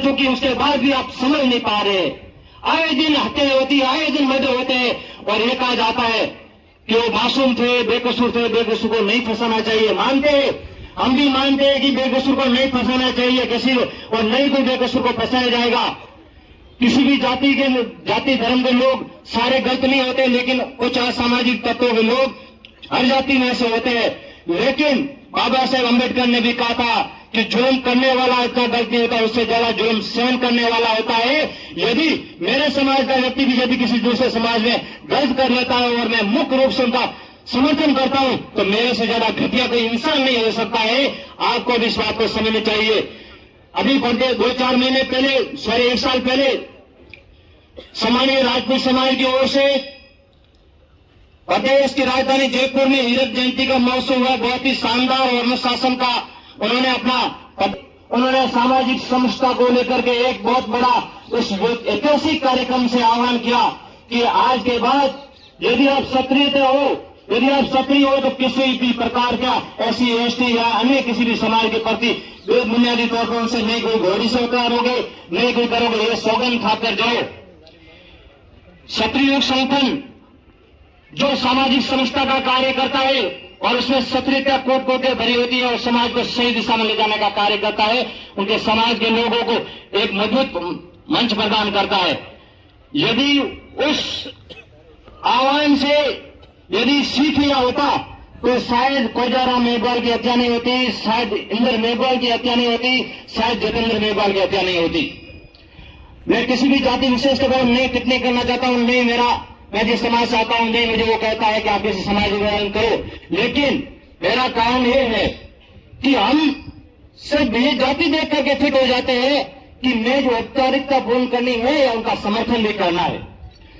चुकी, उसके बाद भी आप समझ नहीं पा रहे। आए दिन हत्याएं होती, आए दिन मर्डर होते हैं, और ये कहा जाता है कि वो मासूम थे, बेकसूर थे, बेकसूर को नहीं फंसाना चाहिए। मानते हैं, हम भी मानते हैं कि बेकसूर को नहीं फंसाना चाहिए किसी, और नहीं कोई बेकसूर को फंसाया जाएगा। किसी भी जाति धर्म के लोग सारे गलत नहीं होते, लेकिन कुछ असामाजिक तत्वों के लोग हर जाति में ऐसे होते हैं। लेकिन बाबा साहेब अम्बेडकर ने भी कहा था कि जुल्म करने वाला इतना गलत नहीं होता, उससे ज्यादा जुल्म सहन करने वाला होता है। यदि मेरे समाज का व्यक्ति भी यदि किसी दूसरे समाज में गलत कर लेता है और मैं मुख्य रूप से उनका समर्थन करता हूं, तो मेरे से ज्यादा घटिया कोई इंसान नहीं हो सकता है। आपको भी इस बात को समझना चाहिए। अभी 2-4 महीने पहले, 1 साल पहले सामान्य राजपूत समाज की ओर से प्रदेश की राजधानी जयपुर में हीरक जयंती का महोत्सव हुआ। बहुत ही शानदार और अनुशासन का उन्होंने सामाजिक समरसता को लेकर के एक बहुत बड़ा उस ऐतिहासिक कार्यक्रम से आह्वान किया कि आज के बाद यदि आप सक्रिय हो तो किसी भी प्रकार का SC ST या अन्य किसी भी समाज के प्रति बुनियादी तौर पर उनसे नहीं कोई घोड़ी से उतारोगे, नहीं कोई करोगे, ये सौगंध खाकर जाओ। क्षत्रिय संगठन जो सामाजिक समरसता का कार्य करता है और उसमें क्षत्रियता कोट कोटे भरी होती है और समाज को सही दिशा में ले जाने का कार्य करता है, उनके समाज के लोगों को एक मजबूत मंच प्रदान करता है। यदि उस आह्वान से यदि सीख लिया होता तो शायद कोजाराम मेघवाल की हत्या नहीं होती, शायद इंद्र मेघवाल की हत्या नहीं होती, शायद जतेंद्र मेघवाल की हत्या नहीं होती। मैं किसी भी जाति विशेष को नहीं टिप्पणी करना चाहता हूं, नहीं मैं जिस समाज से आता हूं, नहीं मुझे वो कहता है कि आप किसी समाज विवरण करो, लेकिन मेरा कारण ये है कि हम सिर्फ ये जाति देख करके फिट हो जाते हैं कि मैं जो औपचारिकता पूर्ण करनी है या उनका समर्थन भी करना है।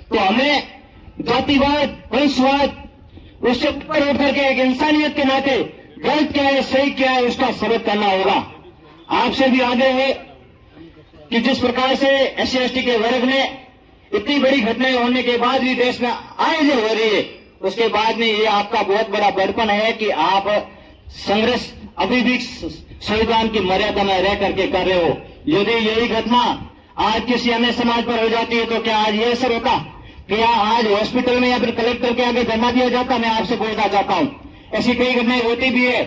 तो हमें जातिवाद, वंशवाद, उससे ऊपर उठ करके एक इंसानियत के नाते गलत क्या है, सही क्या है, उसका सबक करना होगा। आपसे भी आगे है कि जिस प्रकार से SC ST के वर्ग में इतनी बड़ी घटनाएं होने के बाद भी देश में आयोजन हो रही है, उसके बाद में ये आपका बहुत बड़ा बड़पन है कि आप संघर्ष अभी भी संविधान की मर्यादा में रह करके कर रहे हो। यदि यही घटना आज किसी अन्य समाज पर हो जाती है तो क्या आज ये असर होता? क्या आज हॉस्पिटल में या फिर कलेक्टर के आगे धरना दिया जाता? मैं आपसे पूछना चाहता हूं। ऐसी कई घटनाएं होती भी है,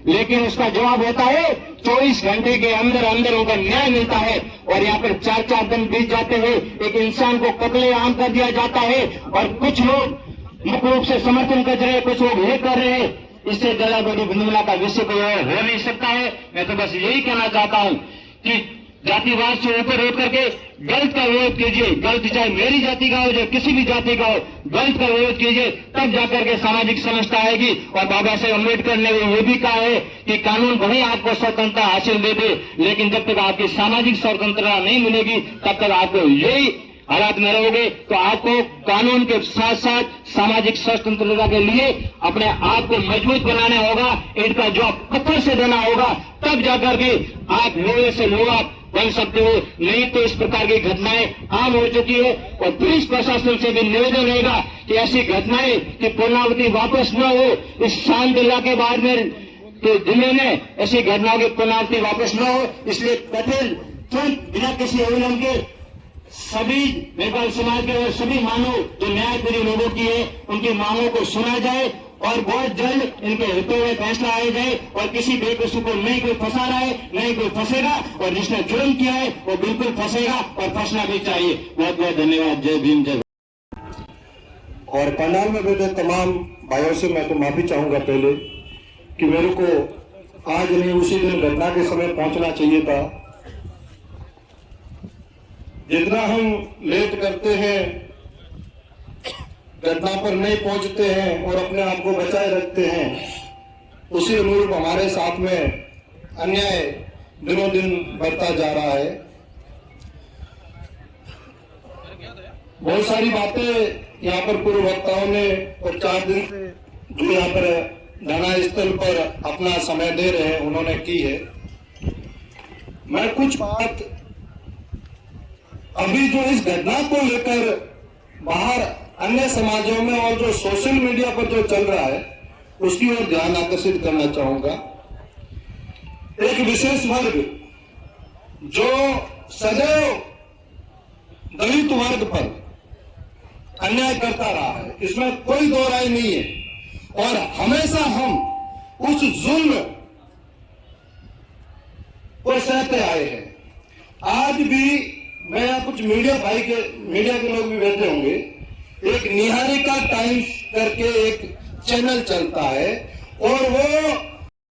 लेकिन उसका जवाब होता है 24 घंटे के अंदर अंदर उनका न्याय मिलता है। और यहाँ पर 4-4 दिन बीत जाते हैं, एक इंसान को कत्लेआम कर दिया जाता है और कुछ लोग मुख्य रूप से समर्थन कर रहे हैं, कुछ लोग ये कर रहे हैं। इससे ज्यादा बड़ी विडंबना का विषय कोई और हो नहीं सकता है। मैं तो बस यही कहना चाहता हूं कि जातिवाद से ऊपर उठ करके गलत का विरोध कीजिए। गलत चाहे मेरी जाति का हो, चाहे किसी भी जाति का हो, गलत का विरोध कीजिए, तब जाकर के सामाजिक समरसता आएगी। और बाबा साहेब अम्बेडकर ने ये भी कहा है कि कानून भले आपको स्वतंत्रता हासिल दे दे, लेकिन जब तक आपकी सामाजिक स्वतंत्रता नहीं मिलेगी तब तक आपको यही हालात में रहोगे। तो आपको कानून के साथ साथ सामाजिक स्वतंत्रता के लिए अपने आप को मजबूत बनाना होगा। इनका जवाब पत्थर से देना होगा, तब जाकर के आप लोगों से लोग बन सकते हो। नहीं तो इस प्रकार की घटनाएं आम हो चुकी है। और पुलिस प्रशासन से भी निवेदन रहेगा कि ऐसी घटनाएं की पुनरावृत्ति वापस न हो। इस शांत इलाके बाद में तो जिले में ऐसी घटनाओं की पुनरावृत्ति वापस न हो, इसलिए कठिन तुरंत बिना किसी अविलंब के सभी मेघवाल समाज के और सभी मांगों जो न्यायप्रिय लोगों की है, उनकी मांगों को सुना जाए और बहुत जल्द इनके हितों में फैसला आया जाए। और किसी बेकसूर को नहीं कोई फंसा रहा है, नहीं कोई फंसेगा, और जिसने जुर्म किया है वो बिल्कुल फंसेगा और फंसना भी चाहिए। बहुत बहुत धन्यवाद। जय भीम, जय। और पंडाल में बैठे तमाम भाइयों से मैं तो माफी चाहूंगा पहले कि मेरे को आज नहीं उसी दिन घटना के समय पहुंचना चाहिए था। जितना हम लेट करते हैं, घटना पर नहीं पहुंचते हैं और अपने आप को बचाए रखते हैं, उसी अनुरूप हमारे साथ में अन्याय दिनों दिन बढ़ता जा रहा है। बहुत सारी बातें यहाँ पर पूर्व वक्ताओं ने और 4 दिन से जो यहाँ पर धरना स्थल पर अपना समय दे रहे हैं उन्होंने की है। मैं कुछ बात अभी जो इस घटना को लेकर बाहर अन्य समाजों में और जो सोशल मीडिया पर जो चल रहा है उसकी ओर ध्यान आकर्षित करना चाहूंगा। एक विशेष वर्ग जो सदैव दलित वर्ग पर अन्याय करता रहा है, इसमें कोई दो राय नहीं है। और हमेशा हम उस जुल्म को सहते आए हैं। आज भी मैं कुछ मीडिया के लोग भी बैठे होंगे, एक निहारिका टाइम्स करके एक चैनल चलता है और वो